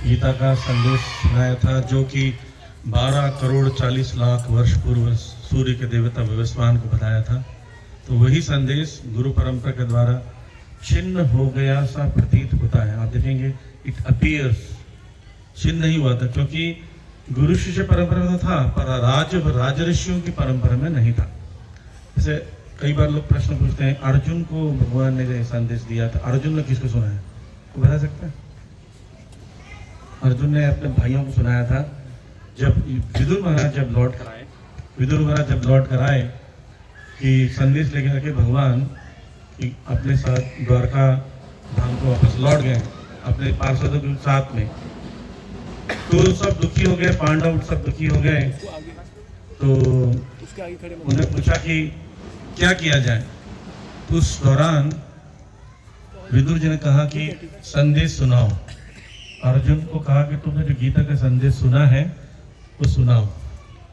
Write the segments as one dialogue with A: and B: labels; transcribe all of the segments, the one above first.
A: गीता का संदेश सुनाया था, जो कि 12 करोड़ 40 लाख वर्ष पूर्व सूर्य के देवता विवस्वान को बताया था। तो वही संदेश गुरु परंपरा के द्वारा छिन्न हो गया सा प्रतीत होता है। आप देखेंगे इट अपीयर्स छिन्न नहीं हुआ था, क्योंकि गुरु शिष्य परंपरा में था पर राज ऋषियों की परंपरा में नहीं था। जैसे कई बार लोग प्रश्न पूछते हैं, अर्जुन को भगवान ने संदेश दिया था, अर्जुन ने किसको सुनाया? तो बता सकता है? अर्जुन ने अपने भाइयों को सुनाया था। जब विदुर महाराज जब लौट कर आए कि संदेश लेके आके भगवान कि अपने साथ द्वारका धाम को वापस लौट गए अपने पार्षदों के साथ में, तो सब दुखी हो गए, पांडव सब दुखी हो गए। तो उन्होंने पूछा कि क्या किया जाए। तो उस दौरान विदुर जी ने कहा कि संदेश सुनाओ। अर्जुन को कहा कि तुमने जो गीता का संदेश सुना है वो सुनाओ।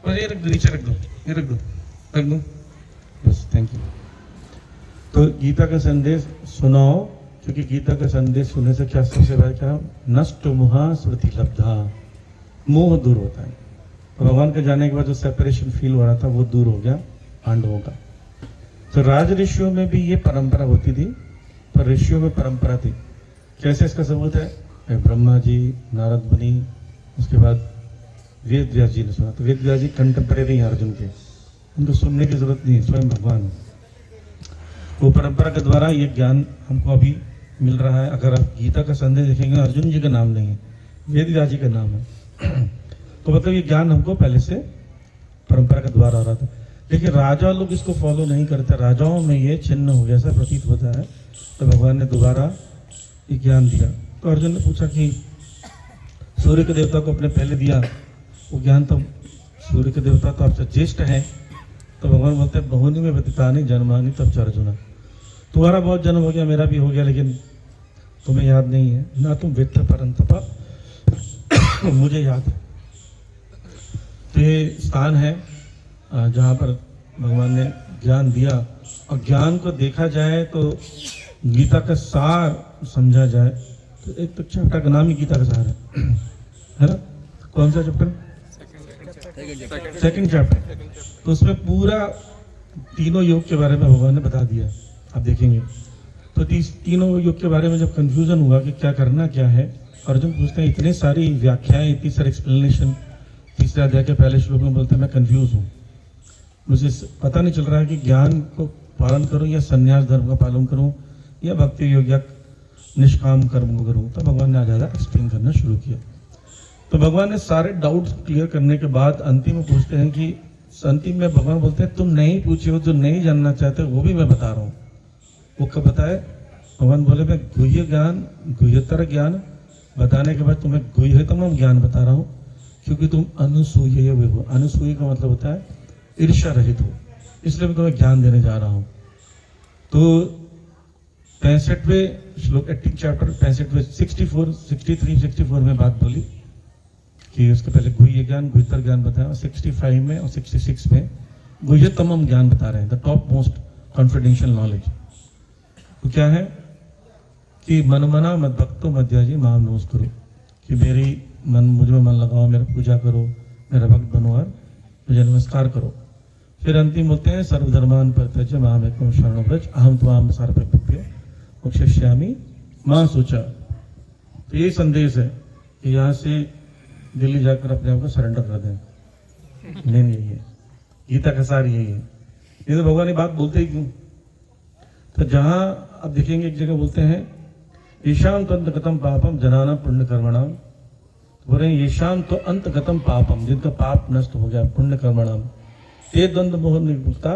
A: और ये रख दो, नीचे रख दो बस, थैंक यू। तो गीता का संदेश सुनाओ, क्योंकि गीता का संदेश सुनने से क्या सबसे पहले क्या, नष्ट मोहा स्मृति लब्धा, मोह दूर होता है। तो भगवान के जाने के बाद जो सेपरेशन फील हो रहा था वो दूर हो गया पांडवों का। तो राज ऋषियों में भी ये परंपरा होती थी, पर ऋषियों में परंपरा थी। कैसे इसका सबूत है? ब्रह्मा जी, नारद मुनि, उसके बाद वेद व्यास जी ने सुना। तो वेद व्यास जी कंटेम्परेरी हैं अर्जुन के, उनको सुनने की जरूरत नहीं है, स्वयं भगवान। वो परंपरा के द्वारा ये ज्ञान हमको अभी मिल रहा है। अगर आप गीता का संदेश देखेंगे, अर्जुन जी का नाम नहीं है, वेद व्यास जी का नाम है। तो मतलब ये ज्ञान हमको पहले से परंपरा के द्वारा आ रहा था। लेकिन राजा लोग इसको फॉलो नहीं करते, राजाओं में ये छिन्न हो गया ऐसा प्रतीत होता है। तो भगवान ने दोबारा ये ज्ञान दिया। तो अर्जुन ने पूछा कि सूर्य के देवता को अपने पहले दिया वो ज्ञान, तो सूर्य के देवता तो आपसे ज्येष्ठ है। तो भगवान बोलते हैं बहुनी में व्यतीतानि जन्मानि तब च अर्जुन, तुम्हारा बहुत जन्म हो गया, मेरा भी हो गया, लेकिन तुम्हें याद नहीं है ना, तुम वित्त परंतपा मुझे याद है। तो ये स्थान है जहाँ पर भगवान ने ज्ञान दिया। और ज्ञान को देखा जाए तो गीता का सार समझा जाए तो एक तो चैप्टर का नाम ही गीता का सार है ना? कौन सा चैप्टर? Second chapter. तो उसमें पूरा तीनों योग के बारे में भगवान ने बता दिया। आप देखेंगे तो तीनों योग के बारे में जब कंफ्यूजन हुआ कि क्या करना क्या है, अर्जुन पूछते हैं इतने सारी व्याख्याएं, इतनी सारी एक्सप्लेनेशन, तीसरे अध्याय के पहले श्लोक में बोलते हैं मैं कंफ्यूज हूँ, मुझे पता नहीं चल रहा है कि ज्ञान को पालन करूं या संन्यास धर्म का पालन करूं या भक्ति योग या निष्काम कर्म को करूं। तो भगवान ने आगे एक्सप्लेन करना शुरू किया। तो भगवान ने सारे डाउट्स क्लियर करने के बाद अंतिम में पूछते हैं कि अंतिम में भगवान बोलते हैं तुम नहीं पूछे हो, जो नहीं जानना चाहते वो भी मैं बता रहा हूँ। वो कब बताए? भगवान बोले मैं गुह्य ज्ञान, गुह्यतर ज्ञान बताने के बाद तुम्हें गुह्यतम ज्ञान बता रहा हूँ, क्योंकि तुम अनुसूय हो। अनुसूय का मतलब होता है ईर्ष्या रहित हो, इसलिए मैं तुम्हें ज्ञान देने जा रहा हूँ। तो 65वें श्लोक 18 चैप्टर 65वें 63 में बात बोली कि उसके पहले गुह्य ज्ञान, गुह्यतर ज्ञान बताया, और 65 में और 66 में गुह्यतम ज्ञान बता रहे हैं, the top most confidential knowledge. तो क्या है कि मन मना मत भक्तो मध्याजी माम नमोस करो, कि मेरी मुझ में मन लगाओ, मेरा पूजा करो, मेरा भक्त बनो और मुझे नमस्कार करो। फिर अंतिम बोलते हैं सर्वधर्मान परित्यज्य माम एकम शरणं व्रज अहम त्वाम सर्वभूतेभ्यो मोक्षयिष्यामि मां शुचा। तो ये संदेश है कि यहाँ से दिल्ली जाकर अपने आप को सरेंडर कर दें। नहीं यही है गीता का सार, यही है। ये तो भगवान ये बात बोलते ही क्यों? तो जहाँ आप देखेंगे एक जगह बोलते हैं ईशान तो अंतगतम पापम जनाना पुण्य कर्मणाम, बोल रहे हैं ईशान तो अंतगतम पापम, जिनका पाप नष्ट हो गया, पुण्य कर्मणाम ते द्वंद्व मोह निर्मुक्ता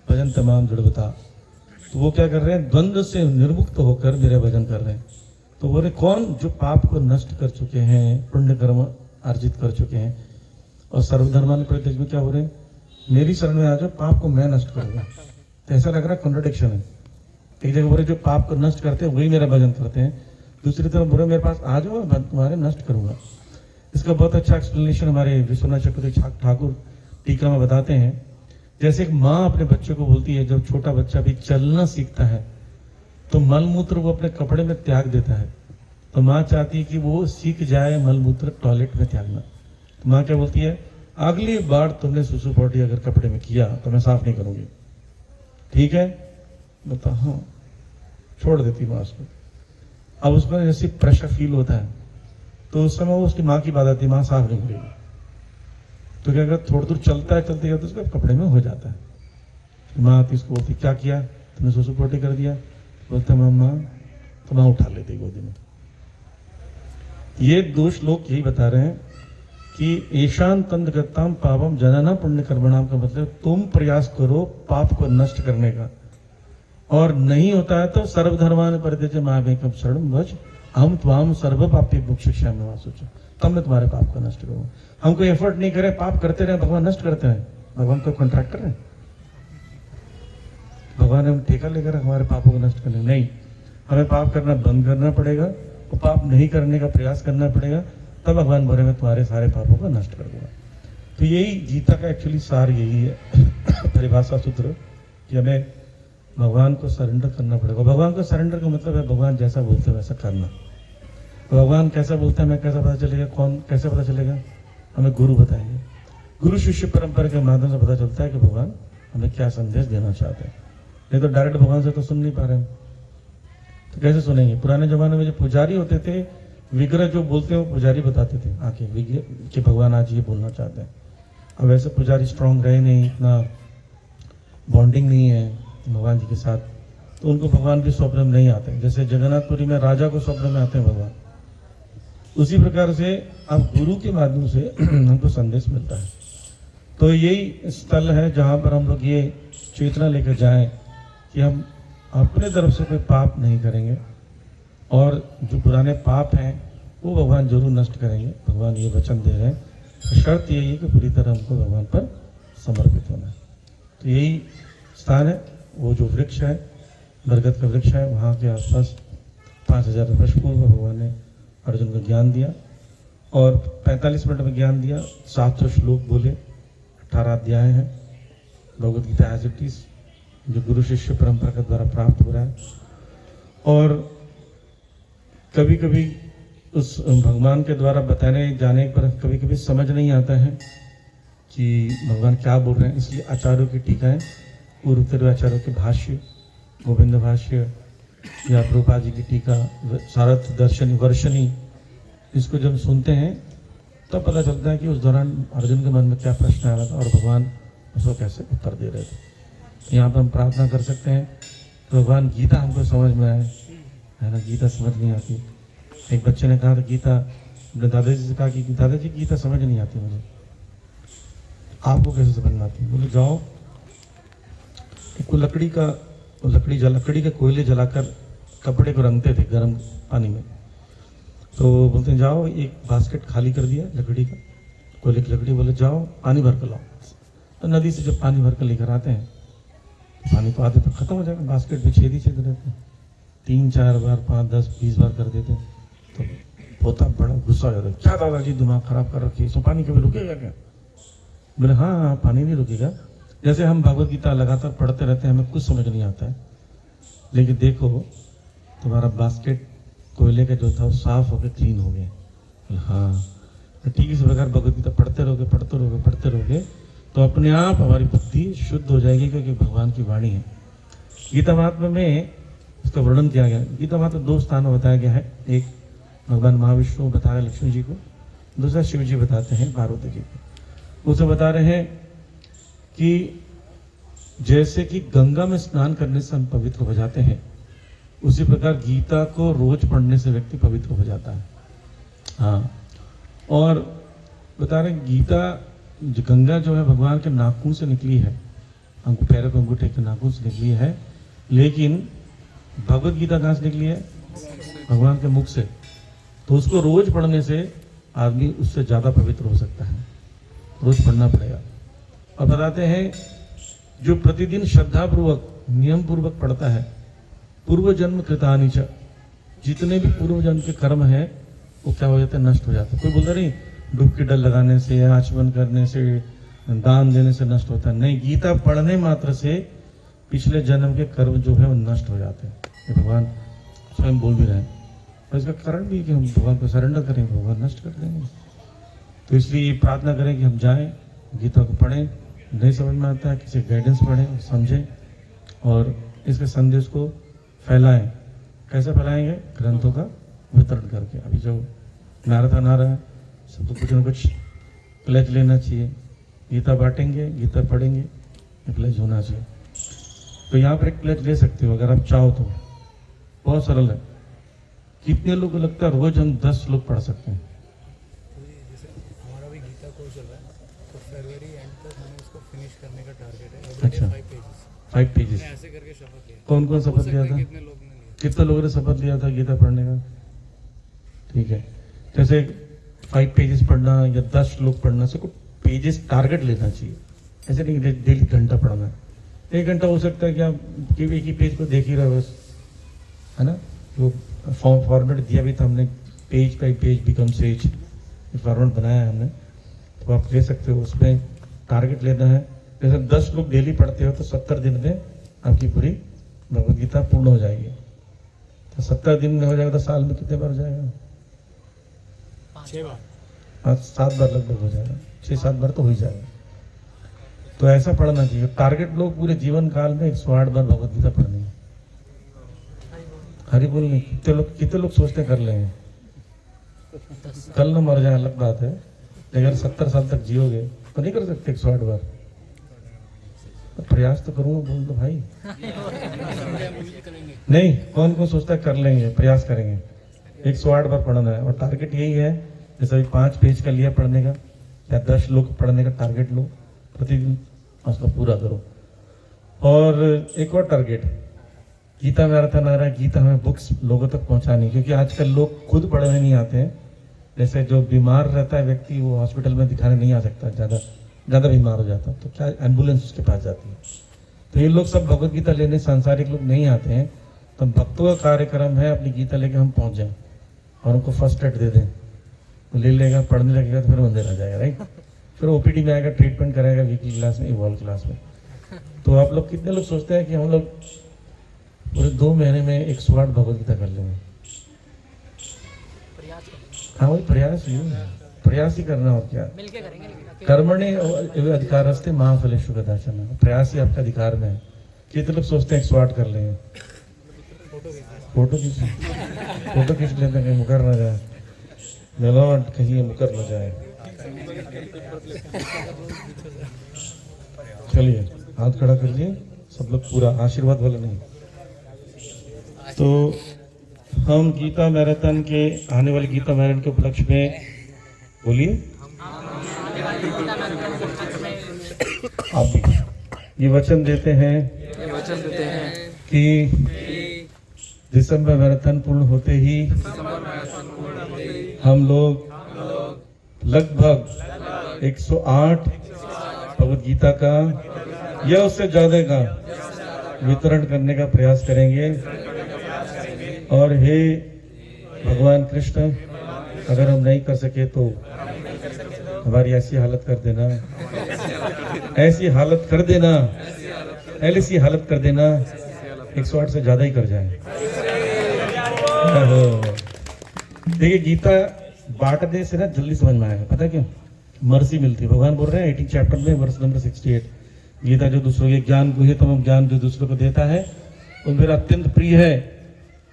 A: भजन तमाम दृढ़ता। तो वो क्या कर रहे हैं? द्वंद्व से निर्मुक्त होकर मेरे भजन कर रहे हैं। तो बोले कौन? जो पाप को नष्ट कर चुके हैं, पुण्य कर्म अर्जित कर चुके हैं। और सर्वधर्मान परित्यज्य में क्या हो रहे हैं? मेरी शरण में आ जाओ, पाप को मैं नष्ट करूंगा। तो ऐसा लग रहा है कॉन्ट्रडिक्शन है। एक जगह बोले जो पाप को नष्ट करते हैं वही मेरा भजन करते हैं, दूसरी तरफ बोले मेरे पास आ जाओ मैं तुम्हारे नष्ट करूंगा। इसका बहुत अच्छा एक्सप्लेनेशन हमारे विश्वनाथ चक्रवर्ती ठाकुर टीका में बताते हैं। जैसे एक माँ अपने बच्चे को बोलती है, जब छोटा बच्चा भी चलना सीखता है तो मल मूत्र वो अपने कपड़े में त्याग देता है, तो माँ चाहती है कि वो सीख जाए मलमूत्र टॉयलेट में त्यागना। तो माँ क्या बोलती है, अगली बार तुमने सुसु पोटी अगर कपड़े में किया तो मैं साफ नहीं करूंगी, ठीक है? बता, हाँ, छोड़ देती माँ उसको। अब उसको जैसे प्रेशर फील होता है तो उस समय वो उसकी माँ की बात आती है, माँ साफ नहीं करेगी। तो क्या अगर थोड़ी दूर चलता है, चलते जाते उसके कपड़े में हो जाता है। माँ आती उसको बोलती, क्या किया तुमने, सुसु पोटी कर दिया? बोलता मम्मा, तो माँ उठा लेती गोदी में। ये दो श्लोक यही बता रहे हैं कि ईशान तंत्रगताम पापम जनना पुण्य कर्मणाम का मतलब तुम प्रयास करो पाप को नष्ट करने का, और नहीं होता है तो सर्वधर्मान परित्यज्य मामेकम शरणं व्रज हम त्वाम सर्व पापी मोक्षयिष्यामि मा शुचि, तब मैं तुम्हारे पाप को नष्ट करूंगा। हम कोई एफर्ट नहीं करें, पाप करते रहे, भगवान नष्ट करते रहे। भगवान कोई कॉन्ट्रैक्टर है? भगवान हम ठेका लेकर हमारे पापों को नष्ट करने? नहीं, हमें पाप करना बंद करना पड़ेगा, वो पाप नहीं करने का प्रयास करना पड़ेगा, तब भगवान बोले मैं तुम्हारे सारे पापों को नष्ट कर दूंगा। तो यही गीता का एक्चुअली सार यही है परिभाषा सूत्र, कि हमें भगवान को सरेंडर करना पड़ेगा। भगवान को सरेंडर का मतलब है भगवान जैसा बोलते हैं वैसा करना। भगवान कैसा बोलते हैं हमें कैसा पता चलेगा? कौन कैसे पता चलेगा? हमें गुरु बताएंगे। गुरु शिष्य परंपरा के माध्यम से पता चलता है कि भगवान हमें क्या संदेश देना चाहते हैं। नहीं तो डायरेक्ट भगवान से तो सुन नहीं पा रहे हैं, तो कैसे सुनेंगे? पुराने जमाने में जो पुजारी होते थे, विग्रह जो बोलते हैं वो पुजारी बताते थे आके विग्रह कि भगवान आज ये बोलना चाहते हैं। अब वैसे पुजारी स्ट्रांग रहे नहीं, इतना बॉन्डिंग नहीं है भगवान जी के साथ, तो उनको भगवान भी स्वप्न में नहीं आते। जैसे जगन्नाथपुरी में राजा को स्वप्न में आते हैं भगवान, उसी प्रकार से अब गुरु के माध्यम से हमको संदेश मिलता है। तो यही स्थल है जहाँ पर हम लोग ये चेतना लेकर जाएं कि हम अपने तरफ से कोई पाप नहीं करेंगे, और जो पुराने पाप हैं वो भगवान जरूर नष्ट करेंगे। भगवान ये वचन दे रहे हैं। शर्त यही है कि पूरी तरह हमको भगवान पर समर्पित होना है। तो यही स्थान है, वो जो वृक्ष है, बरगद का वृक्ष है, वहाँ के आसपास 5000 वर्ष पूर्व भगवान ने अर्जुन को ज्ञान दिया, और 45 मिनट में ज्ञान दिया। 700 श्लोक बोले, 18 अध्याय हैं Bhagavad Gita as it is, जो गुरु शिष्य परंपरा के द्वारा प्राप्त हो रहा है। और कभी कभी उस भगवान के द्वारा बताने जाने पर कभी कभी समझ नहीं आता है कि भगवान क्या बोल रहे हैं, इसलिए आचार्यों की टीकाएं, पूर्वोत्तर आचार्यों के भाष्य, गोविंद भाष्य या प्रभुपाद जी की टीका, सारथ दर्शनी वर्षनी, इसको जब सुनते हैं तब पता चलता है कि उस दौरान अर्जुन के मन में क्या प्रश्न आ रहा था और भगवान उसको कैसे उत्तर दे रहे थे। यहाँ पर हम प्रार्थना कर सकते हैं तो भगवान गीता हमको समझ में आए, है ना। गीता समझ नहीं आती। एक बच्चे ने कहा था गीता, अपने दादाजी से कहा कि दादाजी गीता समझ नहीं आती मुझे, आपको कैसे समझ में आती? बोले जाओ एक लकड़ी का कोयले जलाकर कपड़े को रंगते थे गर्म पानी में, तो बोलते हैं जाओ एक बास्केट खाली कर दिया लकड़ी का, कोयले की लकड़ी, बोले जाओ पानी भर कर लाओ। तो नदी से जब पानी भर कर लेकर आते हैं, पानी तो आते तो खत्म हो जाएगा, बास्केट में छेद ही छेद रहते हैं। 3-4 बार 5, 10, 20 बार कर देते हैं तो पोता बड़ा गुस्सा हो जाता है, क्या दादाजी दिमाग खराब कर रखी है, इसमें पानी कभी रुकेगा क्या? बोले हाँ पानी नहीं रुकेगा। जैसे हम भगवत गीता लगातार पढ़ते रहते हैं, हमें कुछ समझ नहीं आता है, लेकिन देखो तुम्हारा बास्केट कोयले का जो था वो साफ हो गया, क्लीन हो गया। हाँ, तो ठीक इस प्रकार भगवत गीता पढ़ते रहोगे तो अपने आप हमारी बुद्धि शुद्ध हो जाएगी, क्योंकि भगवान की वाणी है। गीता महात्म्य में इसका वर्णन किया गया। गीता महात्म्य 2 स्थानों बताया गया है, एक भगवान महाविष्णु बताया लक्ष्मी जी को, दूसरा शिव जी बताते हैं पार्वती जी को। उसे बता रहे हैं कि जैसे कि गंगा में स्नान करने से हम पवित्र हो जाते हैं, उसी प्रकार गीता को रोज पढ़ने से व्यक्ति पवित्र हो जाता है। हाँ, और बता रहे गीता जो गंगा जो है भगवान के नाखून से निकली है, हमको पैरों के अंगूठे के नाखून से निकली है, लेकिन भगवत गीता कहाँ से निकली है? भगवान के मुख से। तो उसको रोज पढ़ने से आदमी उससे ज़्यादा पवित्र हो सकता है, रोज पढ़ना पड़ेगा। और बताते हैं जो प्रतिदिन श्रद्धापूर्वक नियम पूर्वक पढ़ता है, पूर्व जन्म कृतानि च, जितने भी पूर्व जन्म के कर्म हैं वो क्या हो जाते हैं? नष्ट हो जाते हैं। कोई बोलता नहीं डुबकी डल लगाने से, आचमन करने से, दान देने से नष्ट होता है। नहीं, गीता पढ़ने मात्र से पिछले जन्म के कर्म जो है वो नष्ट हो जाते हैं। ये भगवान स्वयं बोल भी रहे हैं। और इसका कारण भी कि हम भगवान को सरेंडर करें, भगवान नष्ट कर देंगे। तो इसलिए प्रार्थना करें कि हम जाएं, गीता को पढ़ें, नहीं समझ में आता है किसी गाइडेंस पढ़ें, समझें और इसके संदेश को फैलाएं। कैसे फैलाएंगे? ग्रंथों का वितरण करके। अभी जो मैराथन आ रहा है, सबको कुछ न कुछ प्लेज लेना चाहिए। गीता बांटेंगे, गीता पढ़ेंगे, प्लेज होना चाहिए। तो यहाँ पर एक प्लेज ले सकते हो अगर आप चाहो तो, बहुत सरल है। कितने लोगों को लगता है रोज हम 10 श्लोक पढ़ सकते हैं?
B: जैसे हमारा भी गीता कोर्स चल रहा है, तो फरवरी एंड तक हमें उसको फिनिश करने का टारगेट है।
A: अच्छा, 5 पेजेस।
B: ऐसे करके शपथ लिया।
A: कौन कौन शपथ लिया था?
B: कितने लोग ने लिया?
A: कितने लोगों ने शपथ लिया था गीता पढ़ने का? ठीक है, जैसे 5 पेजेस पढ़ना या 10 श्लोक पढ़ना से कुछ पेजेस टारगेट लेना चाहिए। ऐसे नहीं डेली घंटा पढ़ना है। 1 घंटा हो सकता है कि आप केवल एक ही पेज को देख ही रहे बस, है ना। वो फॉर्मेट दिया भी था हमने, page by page become says, format बनाया है हमने, तो आप ले सकते हो। उसमें टारगेट लेना है। जैसे 10 लोग डेली पढ़ते हो तो 70 दिन में आपकी पूरी भगवद गीता पूर्ण हो जाएगी। तो 70 दिन में हो जाएगा तो साल में कितने बार हो जाएगा?
B: 6 बार,
A: 7 बार लगभग हो जाएगा। 6-7 बार तो हो ही जाएगा। तो ऐसा पढ़ना चाहिए। टारगेट लोग पूरे जीवन काल में 108 बार भगवद गीता पढ़नी है। हरि बोल नहीं। कितने लोग सोचते कर लेंगे, कल ना मर जाए अलग बात है, लेकिन अगर 70 साल तक जियोगे तो नहीं कर सकते 108 बार। तो प्रयास तो करूंगा, बोल दो भाई। नहीं, कौन कौन सोचता है कर लेंगे, प्रयास करेंगे। 108 बार पढ़ना है और टारगेट यही है। जैसे 5 पेज का लिया पढ़ने का या 10 श्लोक पढ़ने का टारगेट लो, प्रतिदिन उसको पूरा करो। और एक और टारगेट, गीता मैराथन आ रहा है, गीता में बुक्स लोगों तक पहुंचानी, क्योंकि आजकल लोग खुद पढ़ने नहीं आते हैं। जैसे जो बीमार रहता है व्यक्ति, वो हॉस्पिटल में दिखाने नहीं आ सकता, ज़्यादा बीमार हो जाता तो क्या एम्बुलेंस उसके पास जाती है। तो ये लोग सब भगवद गीता लेने सांसारिक लोग नहीं आते हैं। तो भक्तों का कार्यक्रम है अपनी गीता लेके हम पहुंच जाएं और उनको फर्स्ट एड दे दें। वो ले लेगा, पढ़ने लगेगा तो फिर वो अंधेरा जाएगा, राइट। फिर ओपीडी में आएगा, ट्रीटमेंट कराएगा वीकली क्लास में, इवॉल्व क्लास में। तो आप लोग कितने लोग सोचते हैं कि हम लोग पूरे 2 महीने में 108 भगवद गीता कर लेंगे? हाँ, वही प्रयास ही करना और क्या। कर्मणे अधिकारस्ते महाफलेषु कदाचन। प्रयास ही आपका अधिकार में है। कितने लोग सोचते हैं 108 कर लेंगे? फोटो खींच लेते हैं, मुकर ना जाए, कहीं मुकर ना जाए। चलिए हाथ खड़ा कर लिए सब लोग, पूरा आशीर्वाद वाला नहीं। तो हम गीता मैराथन के आने वाली गीता मैराथन के उपलक्ष्य में बोलिए, आप भी ये वचन देते हैं कि दिसंबर मैराथन पूर्ण होते ही हम लोग लगभग 108 भगवद गीता का या उससे ज्यादा का वितरण करने का प्रयास करेंगे। और हे भगवान कृष्ण, अगर हम नहीं कर सके तो हमारी ऐसी हालत कर देना, ऐसी हालत कर देना 108 से ज्यादा ही कर जाए। देखिए, गीता बांटने से ना जल्दी समझ में आएगा। पता क्यों? मर्सी मिलती है। भगवान बोल रहे हैं 18 चैप्टर में वर्स नंबर 68, गीता जो दूसरों के ज्ञान को है, तमाम ज्ञान जो दूसरों को देता है वो मेरा अत्यंत प्रिय है।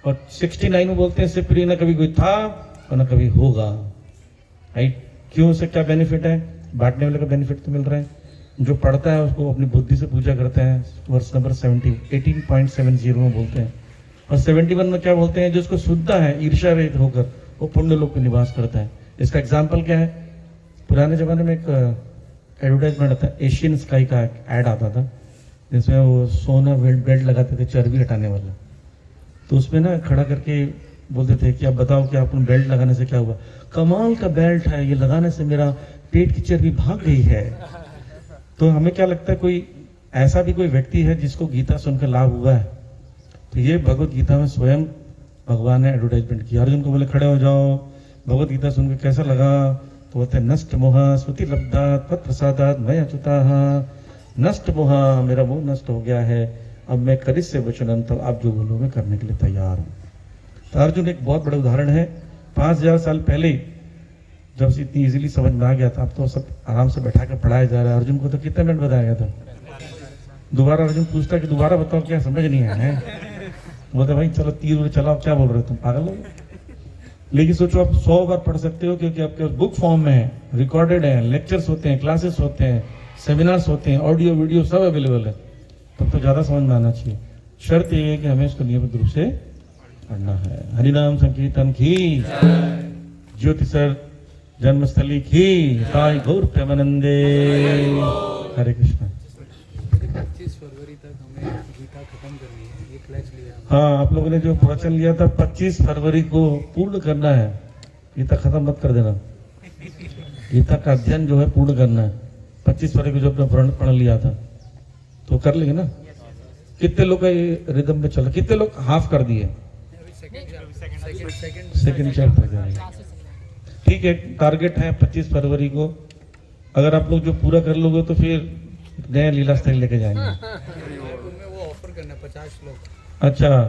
A: और 69 में बोलते हैं इससे प्रिय न कभी कोई था और न कभी होगा, राइट। क्यों? उससे क्या बेनिफिट है? बांटने वाले का बेनिफिट तो मिल रहा है। जो पढ़ता है उसको अपनी बुद्धि से पूजा करता है, वर्स नंबर 18.70 में बोलते हैं। और 71 में क्या बोलते हैं? जो उसको सुनता है ईर्ष्या रहित होकर, वो पुण्य लोक में निवास करता है। इसका एग्जाम्पल क्या है? पुराने जमाने में एक एडवर्टाइजमेंट आता है, एशियन स्काई का ऐड आता था, जिसमें वो सोना बेल्ट लगाते थे, चर्बी हटाने वाला। तो उसमें ना खड़ा करके बोलते थे कि आप बताओ कि आपको बेल्ट लगाने से क्या हुआ? कमाल का बेल्ट है, ये लगाने से मेरा पेट की चर्बी भाग गई है। तो हमें क्या लगता है, कोई ऐसा भी कोई व्यक्ति है जिसको गीता सुनकर लाभ हुआ है? तो ये भगवत गीता में स्वयं भगवान ने एडवर्टाइजमेंट किया। अर्जुन को बोले खड़े हो जाओ, भगवत गीता सुनकर कैसा लगा? तो बोलते नष्ट मोहा स्मृति लब्धात पद प्रसादात मैं अच्युताः। नष्ट मोहा, मेरा मोह नष्ट हो गया है, अब मैं करिष्ये वचनं, तो आप जो बोलोगे करने के लिए तैयार हूँ। तो अर्जुन एक बहुत बड़ा उदाहरण है। 5000 साल पहले जब से इतनी इजीली समझ में आ गया था, अब तो सब आराम से बैठा कर पढ़ाया जा रहा है। अर्जुन को तो कितने मिनट बताया गया था। दोबारा अर्जुन पूछता कि दोबारा बताओ, क्या समझ नहीं आया है। बोलते भाई चलो तीर उड़ चलाओ, क्या बोल रहे हो तुम, पागल हो। लेकिन सोचो आप 100 बार पढ़ सकते हो, क्योंकि आपके बुक फॉर्म में है, रिकॉर्डेड है, लेक्चर्स होते हैं, क्लासेस होते हैं, सेमिनार्स होते हैं, ऑडियो वीडियो सब अवेलेबल है। तब तो ज्यादा समझ में आना चाहिए। शर्त ये है कि हमें इसको नियमित रूप से पढ़ना है। हरिनाम संकीर्तन की, ज्योति सर जन्मस्थली की, साई गौर प्रेमानंदे। हरे कृष्ण।
B: 25 फरवरी तक हमें गीता खत्म करनी है, ये प्लेज लिया हमने।
A: हाँ, आप लोगों ने जो प्रवचन लिया था 25 फरवरी को पूर्ण करना है। गीता खत्म मत कर देना, गीता का अध्ययन जो है पूर्ण करना है। 25 फरवरी को जो अपना पढ़ लिया था तो कर लेंगे ना। कितने लोग का ये रिदम में चला, कितने लोग हाफ कर दिए, सेकंड चैप्टर। ठीक है, टारगेट है 25 फरवरी को। अगर आप लोग जो पूरा कर लोगे तो फिर नया लीला स्थल लेके जाएंगे।
B: उनमें वो ऑफर करना 50 लोग।
A: अच्छा,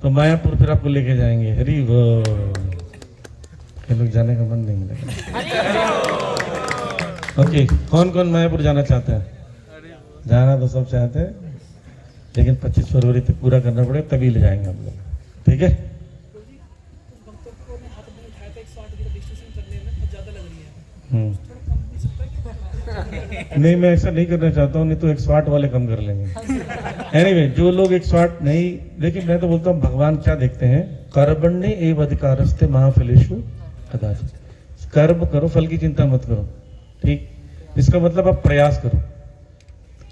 A: तो मायापुर फिर आपको लेके जाएंगे। हरी वो लोग जाने का मन नहीं लगा। ओके, कौन कौन मायापुर जाना चाहते हैं? जाना तो सब चाहते हैं, लेकिन 25 फरवरी तक पूरा करना पड़ेगा, तभी ले जाएंगे हम लोग। ठीक है। नहीं, मैं ऐसा नहीं करना चाहता हूँ, नहीं तो 108 वाले कम कर लेंगे। एनीवे, जो लोग 108 नहीं, लेकिन मैं तो बोलता हूँ भगवान क्या देखते हैं, कर्मण्ये एव अधिकारस्ते महाफलेषु कदाचित्। कर्म करो, फल की चिंता मत करो। ठीक, इसका मतलब आप प्रयास करो।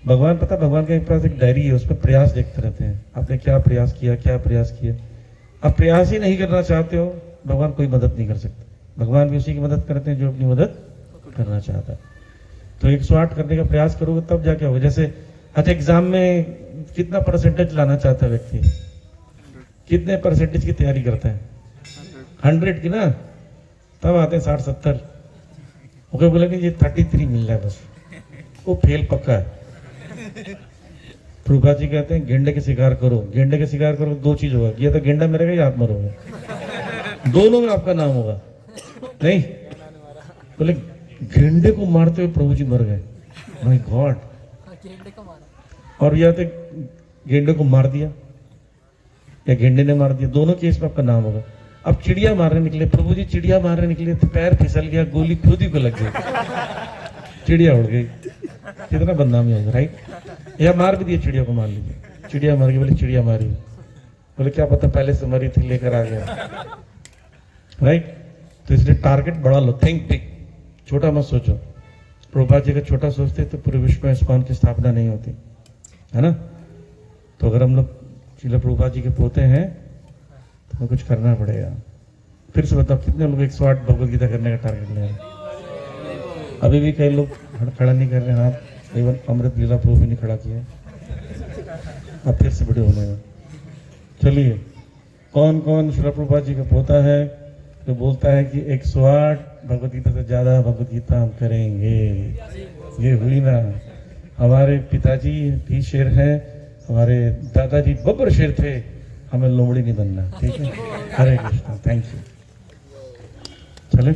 A: भगवान पता, भगवान के पास एक डायरी है, उसमें प्रयास देखते रहते हैं, आपने क्या प्रयास किया, क्या प्रयास किया। आप प्रयास ही नहीं करना चाहते हो, भगवान कोई मदद नहीं कर सकते। भगवान भी उसी की मदद करते हैं जो अपनी मदद करना चाहता है। तो 108 करने का प्रयास करोगे तब जाके होगा। जैसे अच्छा, एग्जाम में कितना परसेंटेज लाना चाहता है व्यक्ति, कितने परसेंटेज की तैयारी करता है? 100 की ना, तब आते हैं 60-70। ओके, बोले नहीं ये 33 मिल रहा है बस, वो फेल पक्का है। प्रभुपाद जी कहते हैं गेंडे के शिकार करो, गेंडे के शिकार करो, दो चीज होगा, या तो गेंडा मरेगा या आप मरोगे, दोनों में आपका नाम होगा। नहीं बोले गेंडे को मारते हुए प्रभु जी मर गए, माय गॉड। और या तो गेंडे को मार दिया या गेंडे ने मार दिया, दोनों केस में आपका नाम होगा। अब चिड़िया मारने निकले, प्रभु जी चिड़िया मारने निकले तो पैर फिसल गया, गोली खुद ही को लग गई, चिड़िया उड़ गई, कितना बदनामी होगा, राइट। या मार भी दिया, चिड़िया को मार लीजिए, चिड़िया मार गई, बोले चिड़िया मारी, बोले क्या पता पहले से मरी थी, लेकर आ गया, राइट। तो इसलिए टारगेट बड़ा लो, थिंक बिग, छोटा मत सोचो। प्रभुपाद जी का छोटा सोचते तो पूरे विश्व में इस्कॉन की स्थापना नहीं होती, है ना। तो अगर हम लोग श्रील प्रभुपाद जी के पोते हैं तो हमें कुछ करना पड़ेगा। फिर से बताओ कितने लोग 108 भगवद गीता करने का टारगेट ले रहे हैं? अभी भी कई लोग खड़ा नहीं कर रहे हैं हाथ, इवन अमृत लीला प्रभु भी नहीं खड़ा किया। अब फिर से बड़े होने में, चलिए कौन कौन श्रील प्रभुपाद जी का पोता है जो बोलता है कि 108 भगवद गीता से ज्यादा भगवद गीता हम करेंगे? ये हुई ना, हमारे पिताजी भी शेर हैं, हमारे दादाजी बब्बर शेर थे, हमें लोमड़ी नहीं बनना। ठीक है, हरे कृष्णा, थैंक यू। चले।